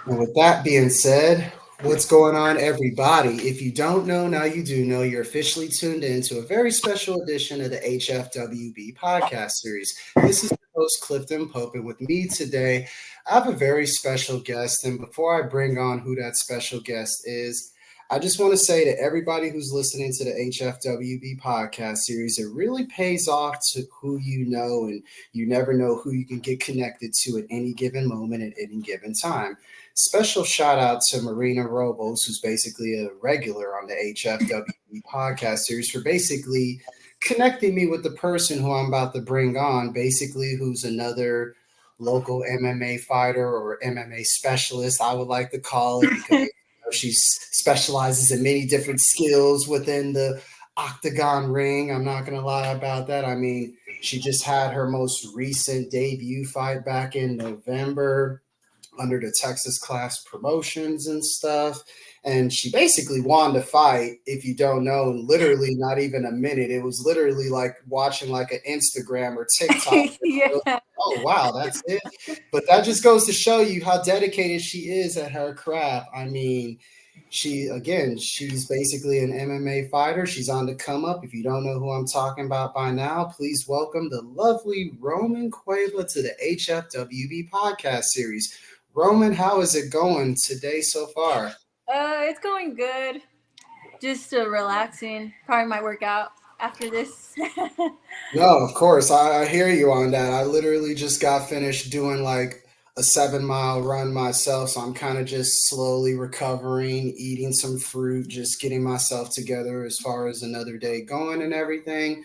And with that being said, what's going on, everybody? If you don't know, now you do know. You're officially tuned in to a very special edition of the HFWB Podcast Series. This is your host, Clifton Pope, and with me today, I have a very special guest. And before I bring on who that special guest is, I just want to say to everybody who's listening to the HFWB Podcast Series, it really pays off to who you know, and you never know who you can get connected to at any given moment at any given time. Special shout out to Marina Robles, who's basically a regular on the HFWB podcast series, for basically connecting me with the person who I'm about to bring on, basically, who's another local MMA fighter or MMA specialist, I would like to call it, because she specializes in many different skills within the octagon ring. I'm not going to lie about that. I mean, she just had her most recent debut fight back in November under the Texas class promotions and stuff. And she basically won the fight, if you don't know, literally not even a minute. It was literally like watching like an Instagram or TikTok. Yeah. Oh, wow, that's it. But that just goes to show you how dedicated she is at her craft. I mean, she's basically an MMA fighter. She's on the come up. If you don't know who I'm talking about by now, please welcome the lovely Rhoman Cueva to the HFWB podcast series. Rhoman, how is it going today so far? It's going good. Just relaxing. Probably might work out after this. No, of course. I hear you on that. I literally just got finished doing like a 7 mile run myself. So I'm kind of just slowly recovering, eating some fruit, just getting myself together as far as another day going and everything.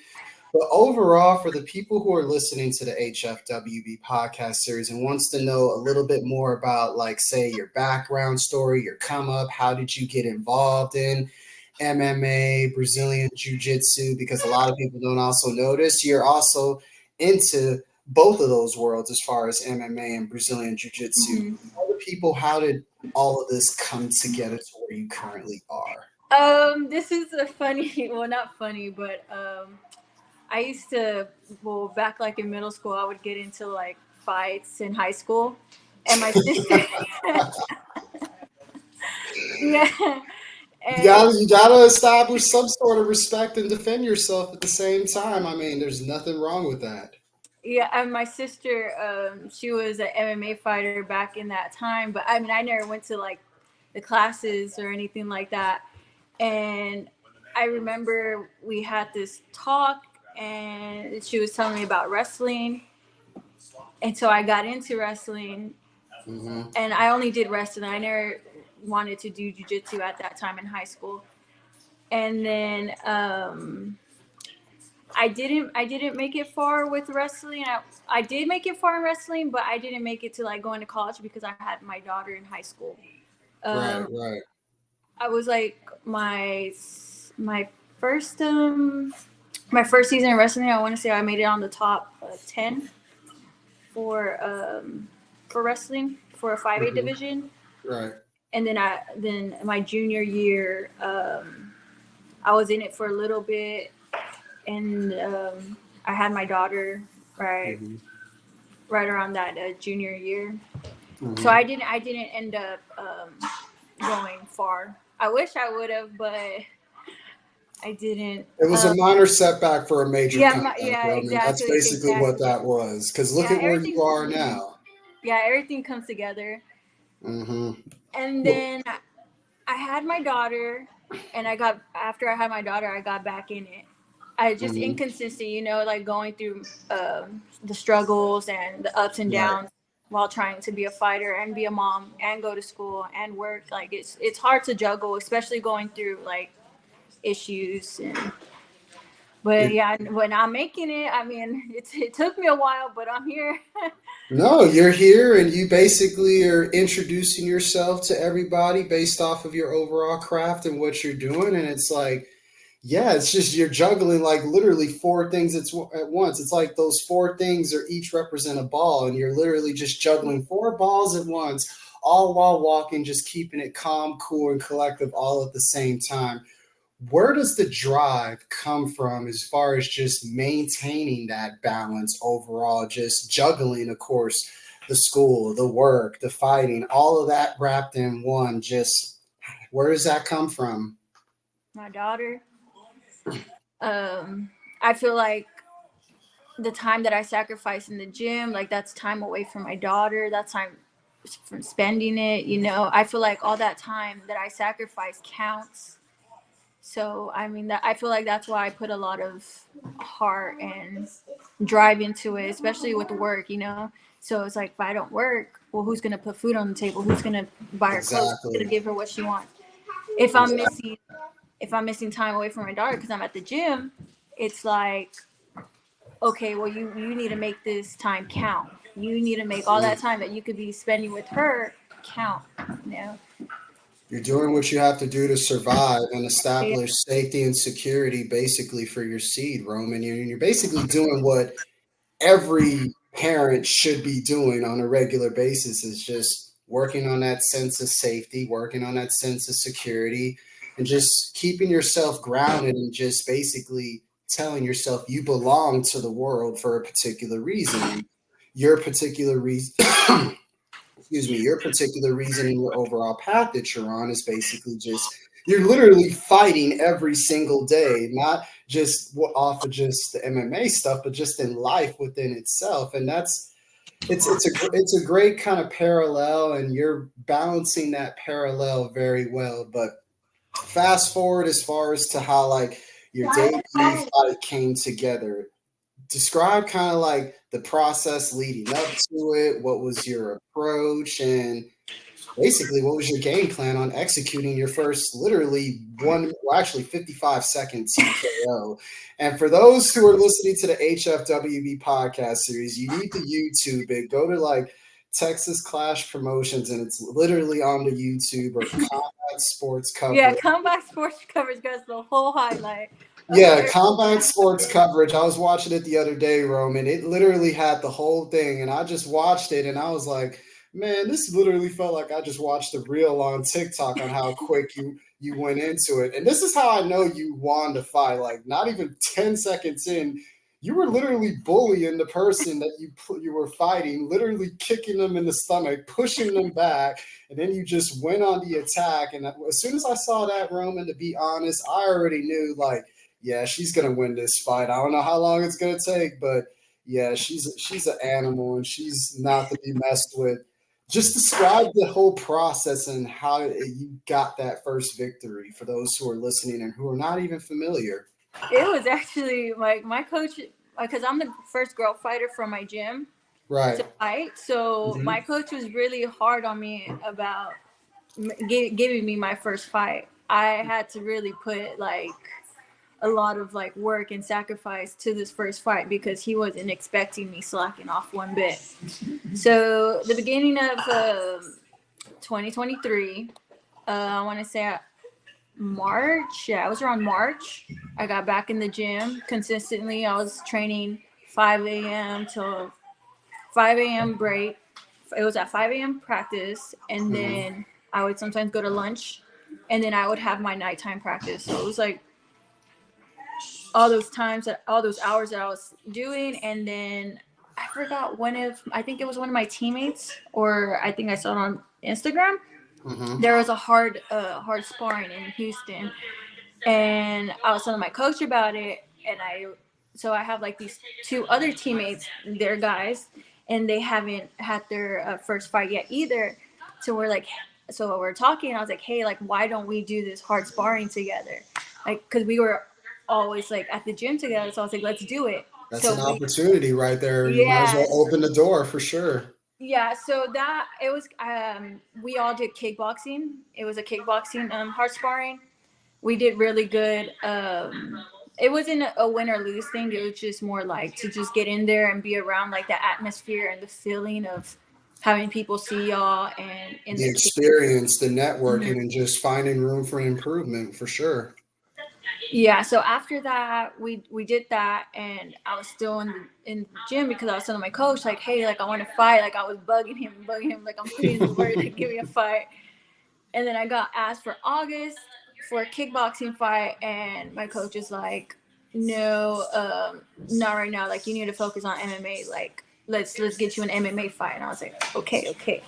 But overall, for the people who are listening to the HFWB podcast series and wants to know a little bit more about, like, say, your background story, your come up, how did you get involved in MMA, Brazilian Jiu Jitsu? Because a lot of people don't also notice you're also into both of those worlds as far as MMA and Brazilian Jiu Jitsu. Mhm. Tell the people, how did all of this come together to where you currently are? This is a funny. Well, not funny, but I used to. Well, back like in middle school, I would get into like fights in high school, and my sister. Yeah, You and gotta you gotta establish some sort of respect and defend yourself at the same time. I mean, there's nothing wrong with that. yeah, and my sister, she was an MMA fighter back in that time. But I mean, I never went to like the classes or anything like that. And I remember we had this talk, and she was telling me about wrestling, and so I got into wrestling, Hmm. and I only did wrestling. I never wanted to do jujitsu at that time in high school. And then I didn't make it far with wrestling. I did make it far in wrestling, but I didn't make it to like going to college because I had my daughter in high school. Right, Um, right. I was like my first my first season in wrestling. I want to say I made it on the top 10 for for wrestling for a 5A Hmm. division. Right. And then my junior year, I was in it for a little bit, and I had my daughter right Hmm. right around that junior year. So Hmm. I didn't end up going far. I wish I would have, but I didn't. It was a minor setback for a major comeback. Yeah, I mean, that's exactly, basically what exactly. that was. Because look Yeah, at where you are now. yeah, everything comes together. Hmm. And Well, then I had my daughter, and I got after I had my daughter, I got back in it. I just hmm. inconsistent, like going through the struggles and the ups and Right. downs while trying to be a fighter and be a mom and go to school and work. Like it's hard to juggle, especially going through like issues. But It, yeah, when I'm making it, I mean, it took me a while, but I'm here. no, you're here and you basically are introducing yourself to everybody based off of your overall craft and what you're doing. And it's like, yeah, it's just you're juggling like literally four things at once. It's like those four things are each represent a ball, and you're literally just juggling four balls at once, all while walking, just keeping it calm, cool, and collective all at the same time. where does the drive come from as far as just maintaining that balance overall, just juggling, of course, the school, the work, the fighting, all of that wrapped in one? Just where does that come from? My daughter. I feel like the time that I sacrifice in the gym, like that's time away from my daughter. That's time from spending it. I feel like all that time that I sacrifice counts. So I mean that I feel like that's why I put a lot of heart and drive into it, especially with work. So it's like if I don't work, well, who's gonna put food on the table? Who's gonna buy her clothes? Who's gonna Exactly. give her what she wants? If I'm missing, if I'm missing time away from my daughter because I'm at the gym, it's like, okay, well, you need to make this time count. You need to make all that time that you could be spending with her count. You know? You're doing what you have to do to survive and Yeah. establish safety and security basically for your seed, Roman. You're basically doing what every parent should be doing on a regular basis, is just working on that sense of safety, working on that sense of security, and just keeping yourself grounded and just basically telling yourself you belong to the world for a particular reason. And your particular reason excuse me, your particular reason and your overall path that you're on is basically just you're literally fighting every single day, not just off of just the MMA stuff, but just in life within itself. And that's it's a great kind of parallel, and you're balancing that parallel very well. But fast forward as far as to how like your debut fight came together, describe kind of like the process leading up to it. What was your approach, and basically what was your game plan on executing your first literally well, actually 55 second TKO? And for those who are listening to the HFWB podcast series, you need to YouTube it. Go to like Texas Clash Promotions, and it's literally on the YouTube, or Combat Sports Yeah, Coverage. Combat Sports Coverage got the whole highlight. Yeah, combat sports coverage. I was watching it the other day, Roman. It literally had the whole thing, and I just watched it, and I was like, "Man, this literally felt like I just watched a reel on TikTok on how quick you went into it." And this is how I know you won the fight. Like, not even 10 seconds in, you were literally bullying the person that you were fighting, literally kicking them in the stomach, pushing them back, and then you just went on the attack. And as soon as I saw that, Roman, to be honest, I already knew like, yeah, she's gonna win this fight. I don't know how long it's gonna take, but yeah, she's an animal, and she's not to be messed with. Just describe the whole process and how you got that first victory for those who are listening and who are not even familiar. It was actually like my coach, because I'm the first girl fighter from my gym Right. to fight. So Mm-hmm. my coach was really hard on me about giving me my first fight. I had to really put like a lot of like work and sacrifice to this first fight because he wasn't expecting me slacking off one bit. So the beginning of 2023, I want to say March. Yeah, it was around March. I got back in the gym consistently. I was training 5 a.m. till 5 a.m. break. It was at 5 a.m. practice, and Mm-hmm. then I would sometimes go to lunch, and then I would have my nighttime practice. So it was like all those hours that I was doing, and then I forgot I think it was one of my teammates, or I think I saw it on Instagram. Mm-hmm. There was a hard sparring in Houston, and I was telling my coach about it, and I have like these two other teammates, they're guys, and they haven't had their first fight yet either. So we're talking, and I was like, hey, like, why don't we do this hard sparring together? Like, because we were always like at the gym together, so I was like, let's do it. That's an So opportunity right there. You might as yeah, well open the door for sure. yeah. So that it was, we all did kickboxing. It was a kickboxing hard sparring. We did really good. It wasn't a win or lose thing. It was just more like to just get in there and be around like the atmosphere and the feeling of having people see y'all and in The the experience, the networking, Mhm. and just finding room for improvement for sure. Yeah. So after that, we did that, and I was still in the gym because I was telling my coach like, hey, like I want to fight. Like I was bugging him, like I'm putting in the word, like give me a fight. And then I got asked for August. for a kickboxing fight, and my coach is like, no, not right now. Like, you need to focus on MMA. Like, let's get you an MMA fight. And I was like, okay.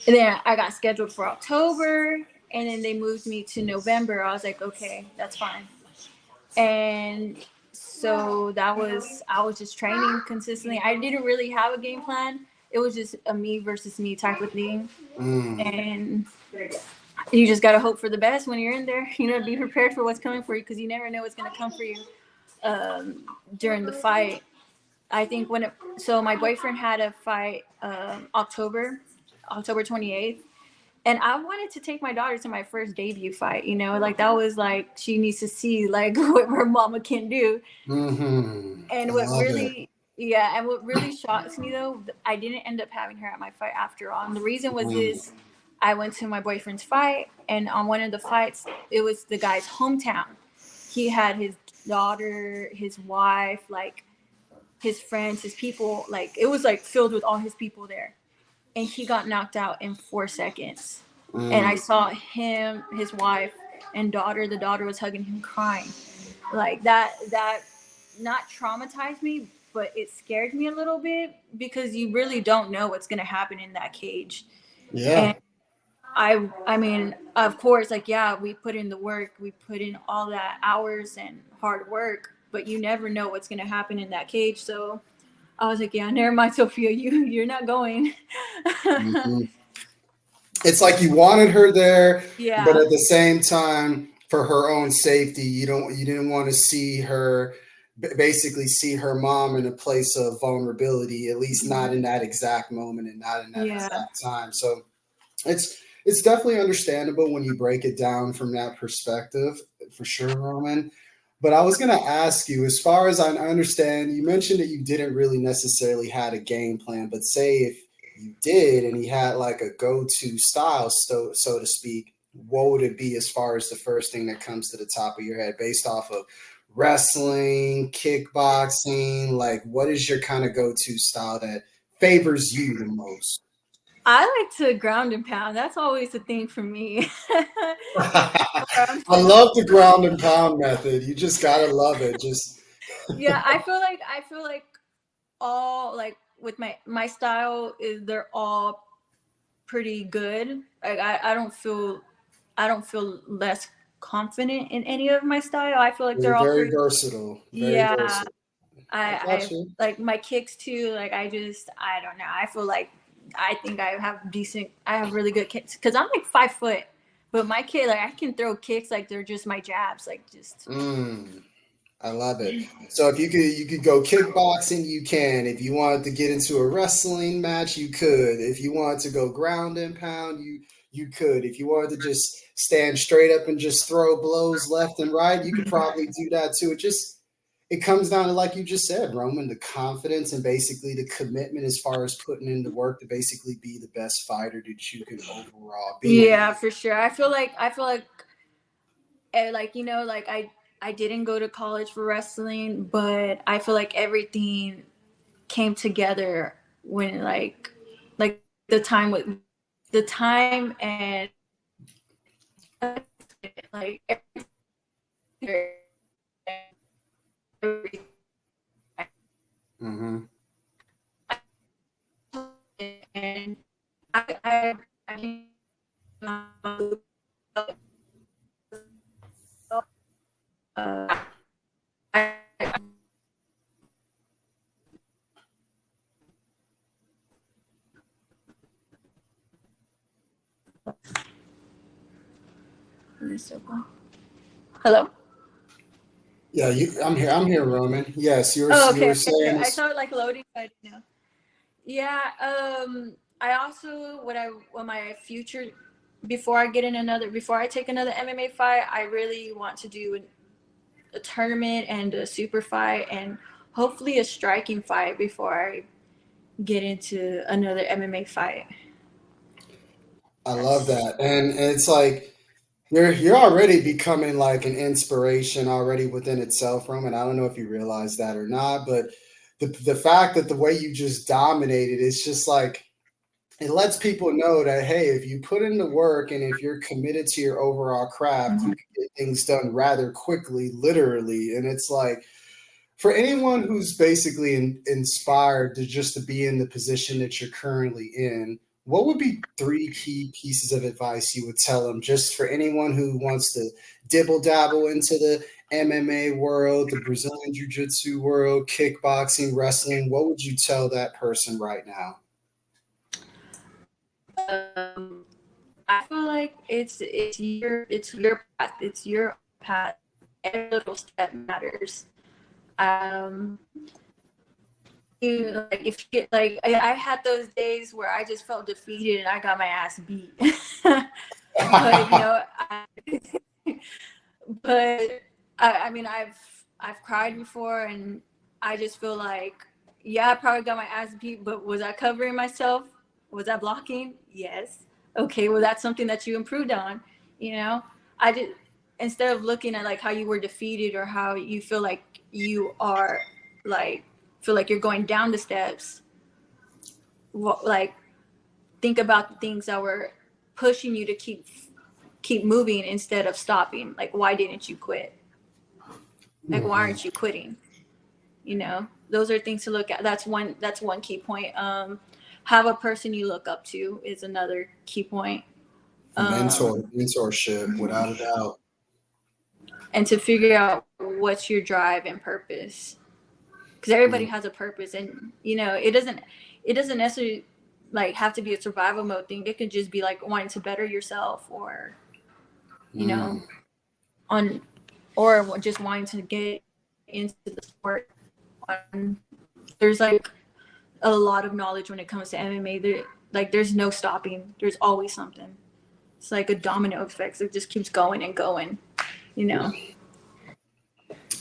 And then I got scheduled for October, and then they moved me to November. I was like, okay, that's fine. And so I was just training consistently. I didn't really have a game plan. It was just a me versus me type of thing. And you just got to hope for the best when you're in there. Be prepared for what's coming for you, because you never know what's going to come for you during the fight. I think so my boyfriend had a fight October 28th. And I wanted to take my daughter to my first debut fight, like that was like, she needs to see like what her mama can do. And what really shocks me though, I didn't end up having her at my fight after all. And the reason was this: I went to my boyfriend's fight, and on one of the fights, it was the guy's hometown. He had his daughter, his wife, like his friends, his people, like it was like filled with all his people there. And he got knocked out in 4 seconds. And I saw him, his wife, and daughter. The daughter was hugging him, crying. Like that not traumatized me, but it scared me a little bit, because you really don't know what's going to happen in that cage. Yeah. And I mean, of course, like, yeah, we put in the work, we put in all that hours and hard work, but you never know what's going to happen in that cage. So I was like, yeah, never mind, Sophia, you're not going. It's like you wanted her there, Yeah. but at the same time, for her own safety, you didn't want to see her, basically see her mom in a place of vulnerability, at least not in that exact moment and not in that exact time. So it's definitely understandable when you break it down from that perspective, for sure, Rhoman. But I was going to ask you, as far as I understand, you mentioned that you didn't really necessarily had a game plan, but say if you did and you had like a go-to style, so to speak, what would it be as far as the first thing that comes to the top of your head based off of wrestling, kickboxing? Like, what is your kind of go-to style that favors you the most? I like to ground and pound. That's always a thing for me. I love the ground and pound method. You just gotta love it. Yeah, I feel like all, like, with my style is, they're all pretty good. Like I don't feel less confident in any of my style. I feel like they're all very versatile. Very versatile. I like my kicks too. Like I don't know. I feel like I think I have really good kicks, because I'm like 5 foot, but my kid, like, I can throw kicks like they're just my jabs, like just. I love it. So if you could go kickboxing, you can. If you wanted to get into a wrestling match, you could. If you wanted to go ground and pound, you could. If you wanted to just stand straight up and just throw blows left and right, you could probably do that too. It comes down to, like you just said, Rhoman, the confidence and basically the commitment as far as putting in the work to basically be the best fighter that you can overall be. Yeah, for sure. I feel like like I didn't go to college for wrestling, but I feel like everything came together when like the time and like everything. And I Hello? Yeah, I'm here, Rhoman. Yes, you were saying. I saw it like loading, but no. Yeah, I also my future, before I take another MMA fight, I really want to do a tournament and a super fight and hopefully a striking fight before I get into another MMA fight. I love that, and it's like you're already becoming like an inspiration already within itself, Rhoman. I don't know if you realize that or not, but the fact that the way you just dominated, it's just like it lets people know that, hey, if you put in the work and if you're committed to your overall craft, you Mhm. can get things done rather quickly, literally. And it's like, for anyone who's basically inspired to just to be in the position that you're currently in, what would be three key pieces of advice you would tell them, just for anyone who wants to dibble dabble into the MMA world, the Brazilian Jiu-Jitsu world, kickboxing, wrestling? What would you tell that person right now? Um, I feel like it's your path. It's your path. Every little step matters. Um, like if you get like I had those days where I just felt defeated and I got my ass beat. But but I mean I've cried before and I just feel like yeah I probably got my ass beat, but was I covering myself? Was I blocking? Yes. Okay, well that's something that you improved on. You know, I did instead of looking at like how you were defeated or how you feel like you are like feel like you're going down the steps. Like think about the things that were pushing you to keep moving instead of stopping. Like why didn't you quit? Like why Mhm. aren't you quitting? Those are things to look at. That's one key point. Have a person you look up to is another key point. Mentorship, without a doubt. And to figure out what's your drive and purpose, because everybody Mm, has a purpose, and it doesn't necessarily like have to be a survival mode thing. It could just be like wanting to better yourself, or you know mm, on or just wanting to get into the sport. There's like a lot of knowledge when it comes to MMA. There's no stopping. There's always something. It's like a domino effect. It just keeps going and going. You know.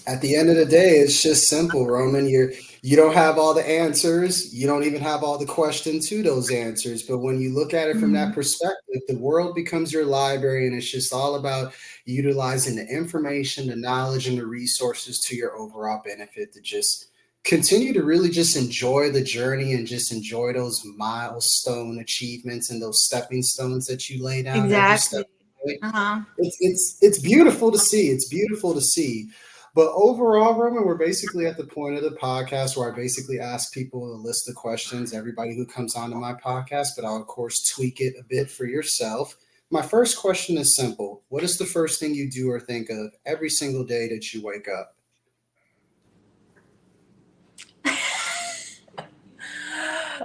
At the end of the day, it's just simple, Roman. You don't have all the answers. You don't even have all the questions to those answers. But when you look at it from that Mhm. perspective, the world becomes your library, and it's just all about utilizing the information, the knowledge, and the resources to your overall benefit to just continue to really just enjoy the journey and just enjoy those milestone achievements and those stepping stones that you lay down every step Exactly. of the way. Uh huh. It's beautiful to see. It's beautiful to see. But overall, Roman, we're basically at the point of the podcast where I basically ask people a list of questions, everybody who comes onto my podcast, but I'll, of course, tweak it a bit for yourself. My first question is simple. What is the first thing you do or think of every single day that you wake up?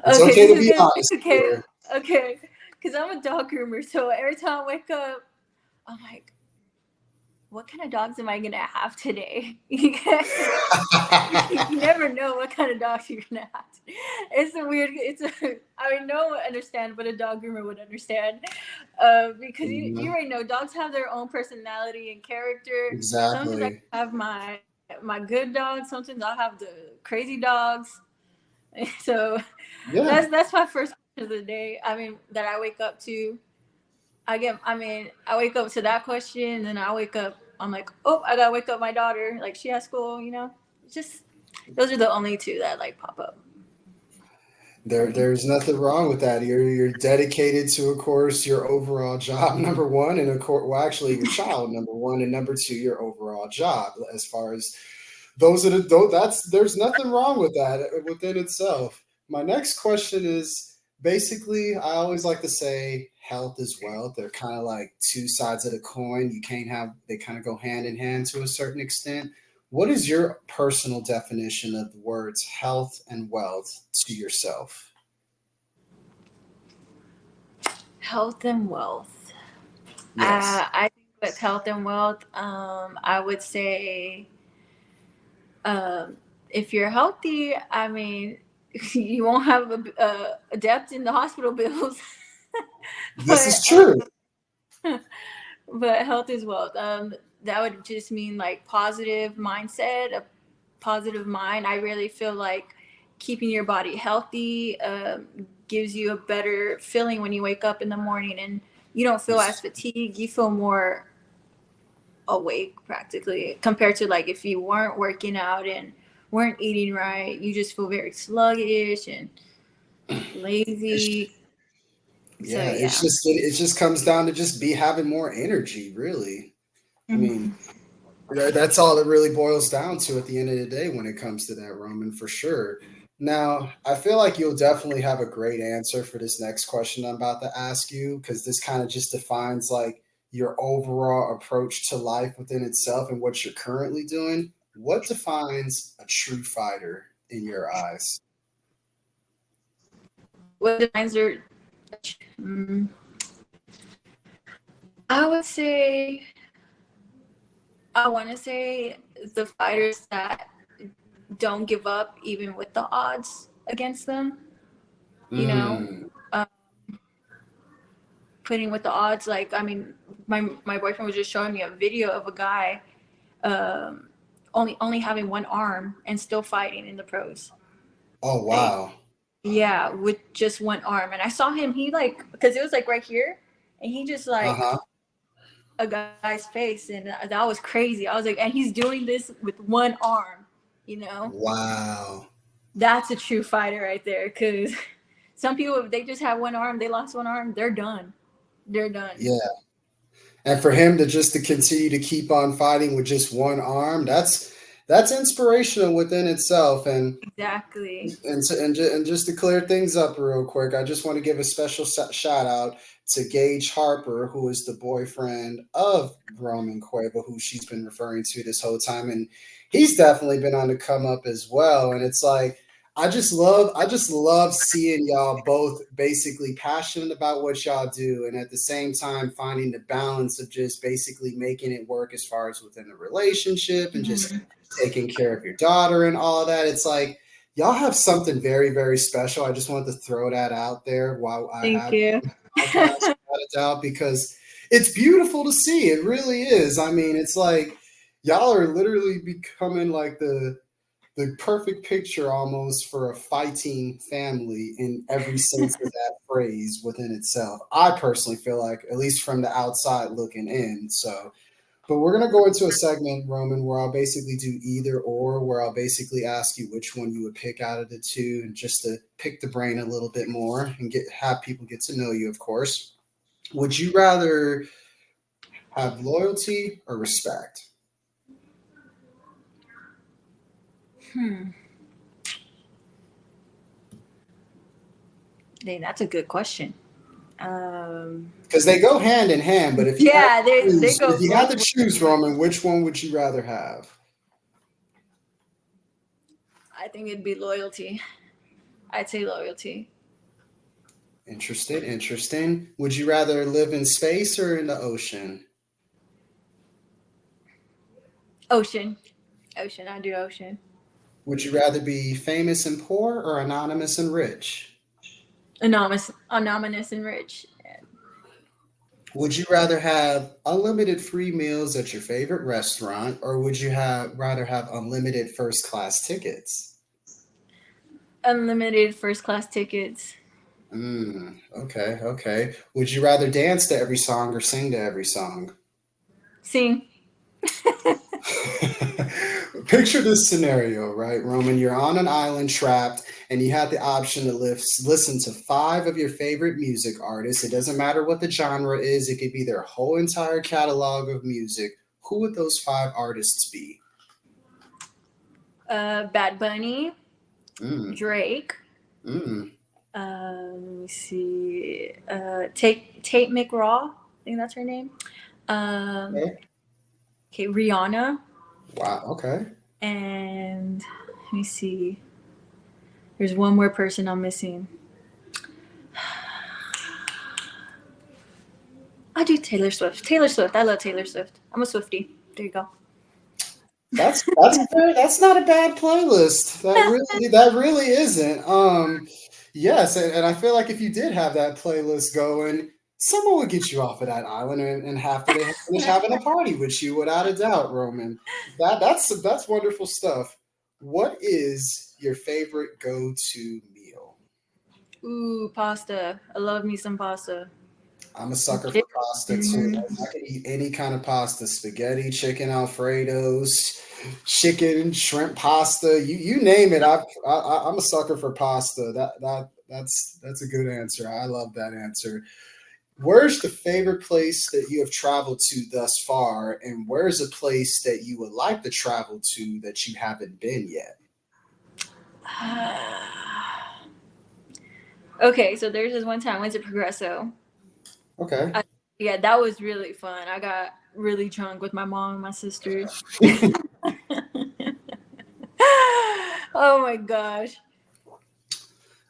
It's Okay, okay this to is be gonna honest okay, here. okay, because I'm a dog groomer, so every time I wake up, I'm like, what kind of dogs am I gonna have today? You never know what kind of dogs you're gonna have. It's a weird. I mean, no one would understand, but a dog groomer would understand, because you Mhm. already know dogs have their own personality and character. Sometimes I Exactly. have my good dogs. Sometimes I'll have the crazy dogs. So Yeah. that's my first question of the day. I mean, that I wake up to. I wake up to that question, and then I wake up. I'm like, oh, I gotta wake up my daughter. Like she has school. Just those are the only two that like pop up for me. There's nothing wrong with that. You're dedicated to, of course, your overall job number one, and of course, well, actually, your child number one, and number two, your overall job. As far as those are that's there's nothing wrong with that within itself. My next question is basically, I always like to say health is wealth. They're kind of like two sides of the coin. You can't have they kind of go hand in hand to a certain extent. What is your personal definition of the words health and wealth to yourself? Health and wealth. Yes. I think with health and wealth, I would say, um, if you're healthy, I mean, you won't have a debt in the hospital bills. This but is true. but health is wealth. That would just mean like positive mindset, a positive mind. I really feel like keeping your body healthy gives you a better feeling when you wake up in the morning, and you don't feel as fatigued. You feel more awake practically compared to like if you weren't working out and weren't eating right. You just feel very sluggish and It's lazy. Yeah, it just comes down to just having more energy, really. I mean, that's all it really boils down to at the end of the day when it comes to that, Roman, for sure. Now, I feel like you'll definitely have a great answer for this next question I'm about to ask you, because this kind of just defines like your overall approach to life within itself and what you're currently doing. What defines a true fighter in your eyes? What defines your? I would say, I want to say the fighters that don't give up even with the odds against them. You know, putting with the odds. Like, I mean, my boyfriend was just showing me a video of a guy only having one arm and still fighting in the pros. Oh, wow. Like, yeah, with just one arm. And I saw him, he like, because it was like right here, and he just like a guy's face, and that was crazy. I was like, and he's doing this with one arm, you know? Wow. That's a true fighter right there, because some people, if they just have one arm, they lost one arm, they're done. They're done. Yeah. And for him to continue to keep on fighting with just one arm, that's inspirational within itself. And exactly. And just to clear things up real quick, I just want to give a special shout out to Gage Harper, who is the boyfriend of Rhoman Cueva, who she's been referring to this whole time, and he's definitely been on the come up as well. And it's like I just love seeing y'all both basically passionate about what y'all do, and at the same time finding the balance of just basically making it work as far as within the relationship and just taking care of your daughter and all of that. It's like y'all have something very, very special. I just wanted to throw that out there while Thank you. Out because it's beautiful to see. It really is. I mean, it's like y'all are literally becoming like the perfect picture almost for a fighting family in every sense of that phrase within itself. I personally feel like, at least from the outside looking in. So, but we're going to go into a segment, Rhoman, where I'll basically do either or, where I'll basically ask you which one you would pick out of the two, and just to pick the brain a little bit more and have people get to know you, of course. Would you rather have loyalty or respect? Dang, that's a good question. Because they go hand in hand, but if you had to choose, Rhoman, which one would you rather have? I think it'd be loyalty. I'd say loyalty. Interesting. Would you rather live in space or in the ocean? Ocean. I do ocean. Would you rather be famous and poor or anonymous and rich? Anonymous and rich. Would you rather have unlimited free meals at your favorite restaurant, or would you rather have unlimited first class tickets? Unlimited first class tickets. Okay. Would you rather dance to every song or sing to every song? Sing. Picture this scenario, right, Rhoman? You're on an island trapped, and you have the option to listen to 5 of your favorite music artists. It doesn't matter what the genre is. It could be their whole entire catalog of music. Who would those 5 artists be? Bad Bunny. Drake. Let me see. Tate McRaw. I think that's her name. Okay, Rihanna. Wow, okay. And let me see. There's one more person I'm missing. I do Taylor Swift. I love Taylor Swift. I'm a Swiftie. There you go. That's not a bad playlist. That really isn't. Yes, and I feel like if you did have that playlist going, someone would get you off of that island and after they finish having a party with you, without a doubt, Rhoman. That's wonderful stuff. What is your favorite go-to meal? Ooh, pasta. I love me some pasta. I'm a sucker for pasta too. I can eat any kind of pasta: spaghetti, chicken Alfredos, chicken, shrimp pasta. You name it. I'm a sucker for pasta. That's a good answer. I love that answer. Where's the favorite place that you have traveled to thus far, and where's a place that you would like to travel to that you haven't been yet? Okay, so there's this one time I went to Progresso. Okay. Yeah, that was really fun. I got really drunk with my mom and my sister. Oh my gosh.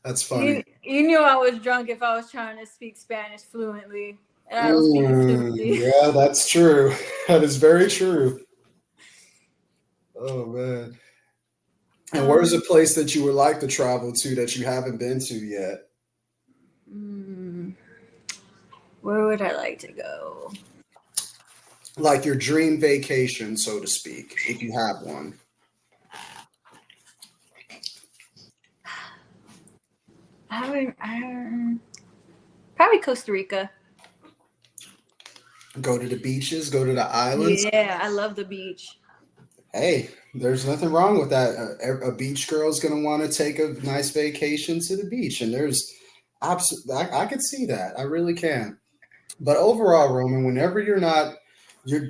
That's funny. You knew I was drunk if I was trying to speak Spanish fluently. And I don't speak it fluently. Yeah, that's true. That is very true. Oh, man. And where's a place that you would like to travel to that you haven't been to yet? Where would I like to go? Like your dream vacation, so to speak, if you have one. Probably Costa Rica. Go to the beaches, go to the islands. Yeah, I love the beach. Hey, there's nothing wrong with that. A beach girl is going to want to take a nice vacation to the beach, and there's absolutely, I could see that. I really can. But overall, Rhoman, whenever you're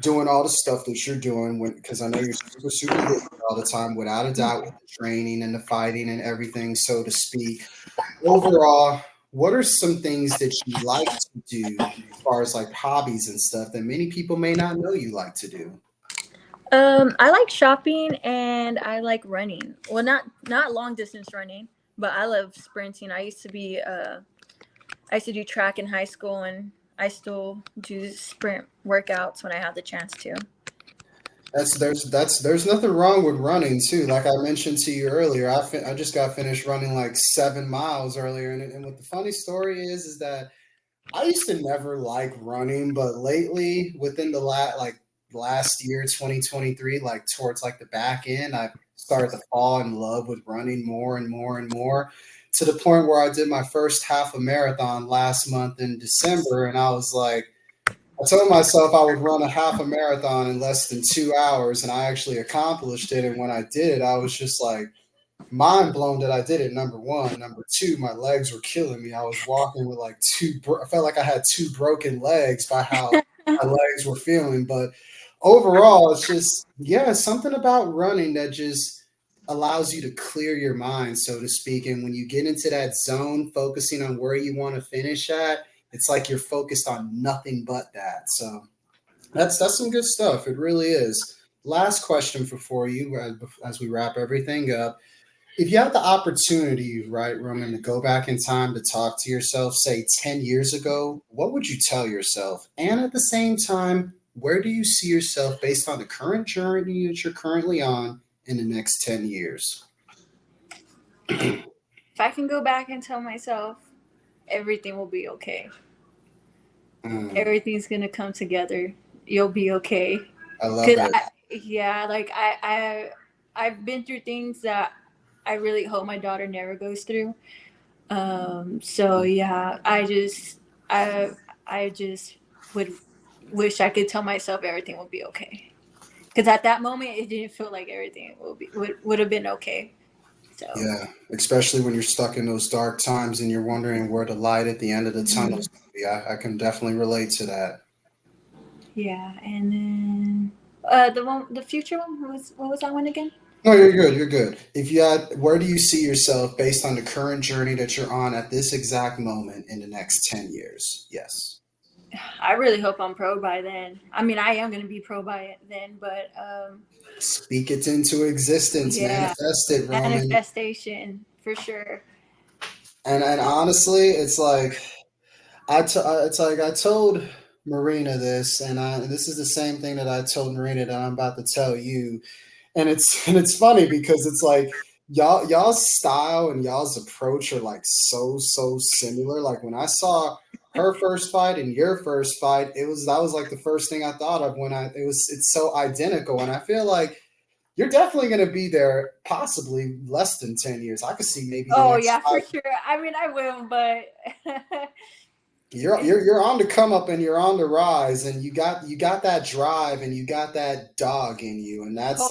doing all the stuff that you're doing, because I know you're super, super busy all the time, without a doubt, with the training and the fighting and everything, so to speak. Overall, what are some things that you like to do as far as like hobbies and stuff that many people may not know you like to do? I like shopping and I like running. Well, not long distance running, but I love sprinting. I used to do track in high school, and I still do sprint workouts when I have the chance to. There's nothing wrong with running too. Like I mentioned to you earlier, I just got finished running like 7 miles earlier, and what the funny story is that I used to never like running, but lately within the last year, 2023, like towards like the back end, I started to fall in love with running more and more and more, to the point where I did my first half a marathon last month in December, and I was like, I told myself I would run a half a marathon in less than 2 hours, and I actually accomplished it. And when I did it, I was just like mind blown that I did it. Number one. Number two, my legs were killing me. I was walking with like I felt like I had 2 broken legs by how my legs were feeling. But overall, it's just, yeah, something about running that just allows you to clear your mind, so to speak. And when you get into that zone, focusing on where you want to finish at, it's like you're focused on nothing but that. So that's some good stuff. It really is. Last question for you as we wrap everything up. If you had the opportunity, right, Rhoman, to go back in time to talk to yourself, say 10 years ago, what would you tell yourself? And at the same time, where do you see yourself based on the current journey that you're currently on in the next 10 years? If I can go back and tell myself everything will be okay. Everything's gonna come together. You'll be okay. I love it. I've been through things that I really hope my daughter never goes through. So yeah, I just would wish I could tell myself everything would be okay. Because at that moment, it didn't feel like everything would have been okay. So. Yeah, especially when you're stuck in those dark times and you're wondering where the light at the end of the tunnel is going to be. I can definitely relate to that. Yeah, and then the future one, what was that one again? No, you're good. You're good. Where do you see yourself based on the current journey that you're on at this exact moment in the next 10 years? Yes. I really hope I'm pro by then. I mean, I am going to be pro by then, but speak it into existence. Yeah. Manifest it, Rhoman. Manifestation for sure. And honestly, it's like I told Marina this, and this is the same thing that I told Marina that I'm about to tell you. And it's funny because it's like y'all's style and y'all's approach are like so similar. Like when I saw her first fight and your first fight, that was like the first thing I thought of when it's so identical. And I feel like you're definitely going to be there possibly less than 10 years. I could see maybe. For sure. I mean, I will, but you're on the come up and you're on the rise, and you got that drive and you got that dog in you. And that's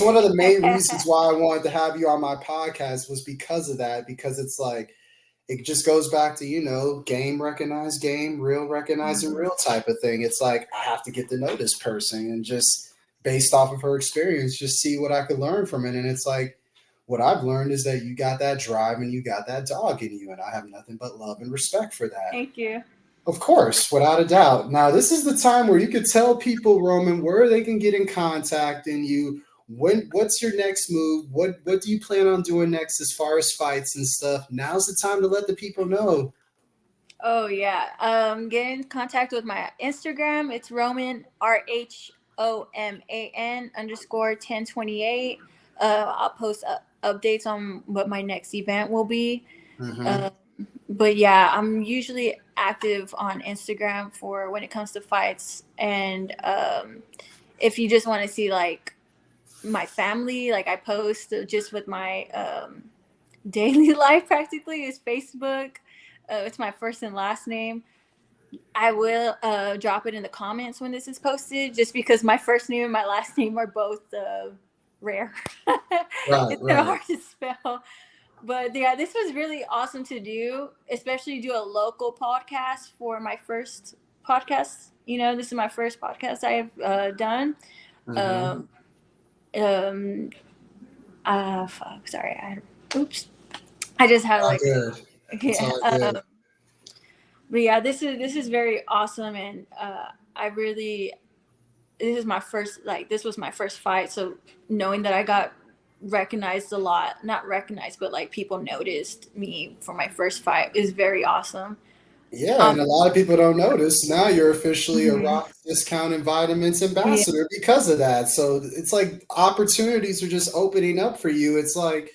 one of the main reasons why I wanted to have you on my podcast, was because of that, because it's like, it just goes back to, game recognize game, real recognizing real type of thing. It's like, I have to get to know this person and just based off of her experience, just see what I could learn from it. And it's like, what I've learned is that you got that drive and you got that dog in you. And I have nothing but love and respect for that. Thank you. Of course, without a doubt. Now, this is the time where you could tell people, Rhoman, where they can get in contact and you. What's your next move? What do you plan on doing next as far as fights and stuff? Now's the time to let the people know. Oh yeah. Get in contact with my Instagram. It's Rhoman RHOMAN_1028. I'll post updates on what my next event will be. But yeah, I'm usually active on Instagram for when it comes to fights. And if you just want to see like my family, like I post just with my daily life practically, is Facebook. It's my first and last name. I will drop it in the comments when this is posted, just because my first name and my last name are both rare. It's kind of hard to spell. But yeah, this was really awesome to do, especially do a local podcast for my first podcast. This is my first podcast I have done. Sorry. I just had like. Yeah. But yeah, this is very awesome, and this was my first fight. So knowing that I got recognized a lot, not recognized, but like people noticed me for my first fight is very awesome. Yeah, and a lot of people don't notice. Now you're officially a Rock Discount and Vitamins ambassador because of that. So it's like opportunities are just opening up for you. It's like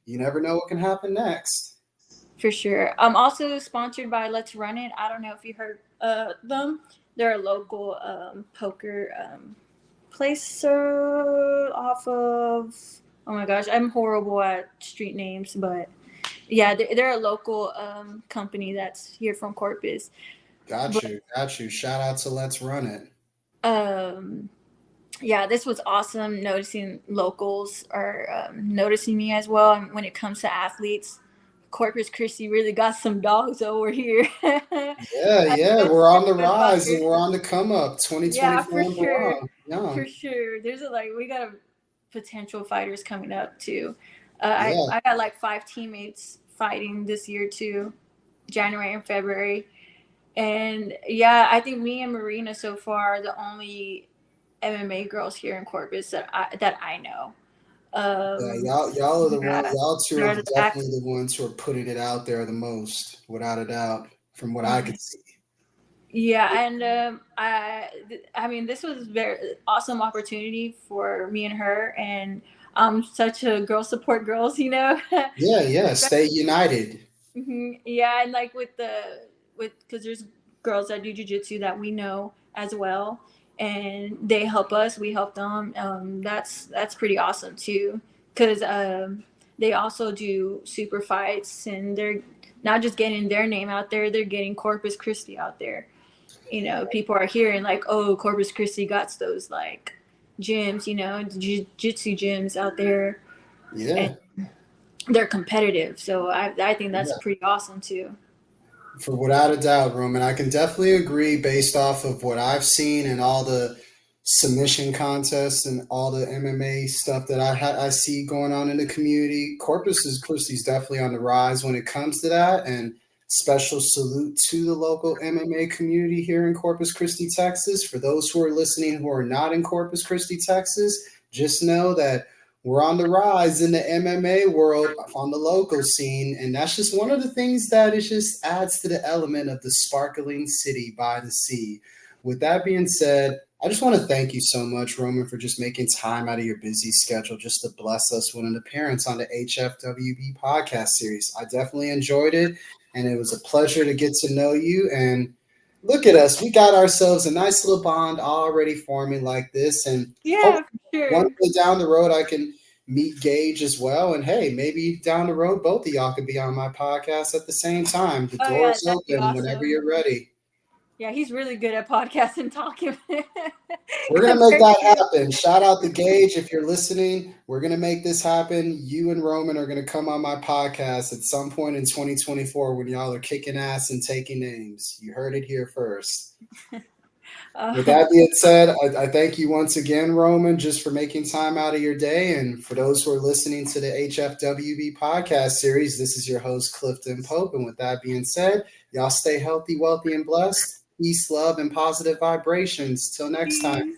you never know what can happen next. For sure. I'm also sponsored by Let's Run It. I don't know if you heard them. They're a local poker place off of. Oh my gosh, I'm horrible at street names, but yeah, they're a local company that's here from Corpus. Got you. Shout out to Let's Run It. Yeah, this was awesome. Noticing locals are noticing me as well. And when it comes to athletes, Corpus Christi really got some dogs over here. Yeah, we're on the rise and we're on the come up. 2024. Yeah, for sure. For sure. There's we got a potential fighters coming up too. I got like 5 teammates fighting this year too, January and February. And yeah, I think me and Marina so far are the only MMA girls here in Corpus that I know. Y'all are the ones. Y'all two are definitely the ones who are putting it out there the most, without a doubt, from what I could see. Yeah, and I mean, this was a very awesome opportunity for me and her, and I'm such a girl support girls, Yeah, stay united. Yeah, and like because there's girls that do jiu-jitsu that we know as well, and they help us, we help them. That's pretty awesome too, because they also do super fights, and they're not just getting their name out there, they're getting Corpus Christi out there. People are hearing like, oh, Corpus Christi got those like gyms, jiu-jitsu gyms out there. Yeah, and they're competitive, so I think that's pretty awesome too. For without a doubt, Rhoman, I can definitely agree based off of what I've seen and all the submission contests and all the MMA stuff that I see going on in the community. Corpus Christi is definitely on the rise when it comes to that, and special salute to the local MMA community here in Corpus Christi, Texas. For those who are listening who are not in Corpus Christi, Texas, just know that we're on the rise in the MMA world on the local scene. And that's just one of the things that it just adds to the element of the sparkling city by the sea. With that being said, I just want to thank you so much, Rhoman, for just making time out of your busy schedule just to bless us with an appearance on the HFWB Podcast Series. I definitely enjoyed it, and it was a pleasure to get to know you. And look at us. We got ourselves a nice little bond already forming like this. And yeah, for sure. One day down the road, I can meet Gage as well. And hey, maybe down the road, both of y'all could be on my podcast at the same time. The door is open whenever you're ready. Yeah, he's really good at podcasting talking. We're going to make that happen. Shout out to Gage. If you're listening, we're going to make this happen. You and Rhoman are going to come on my podcast at some point in 2024 when y'all are kicking ass and taking names. You heard it here first. With that being said, I thank you once again, Rhoman, just for making time out of your day. And for those who are listening to the HFWB Podcast Series, this is your host, Clifton Pope. And with that being said, y'all stay healthy, wealthy, and blessed. Peace, love, and positive vibrations. Till next time.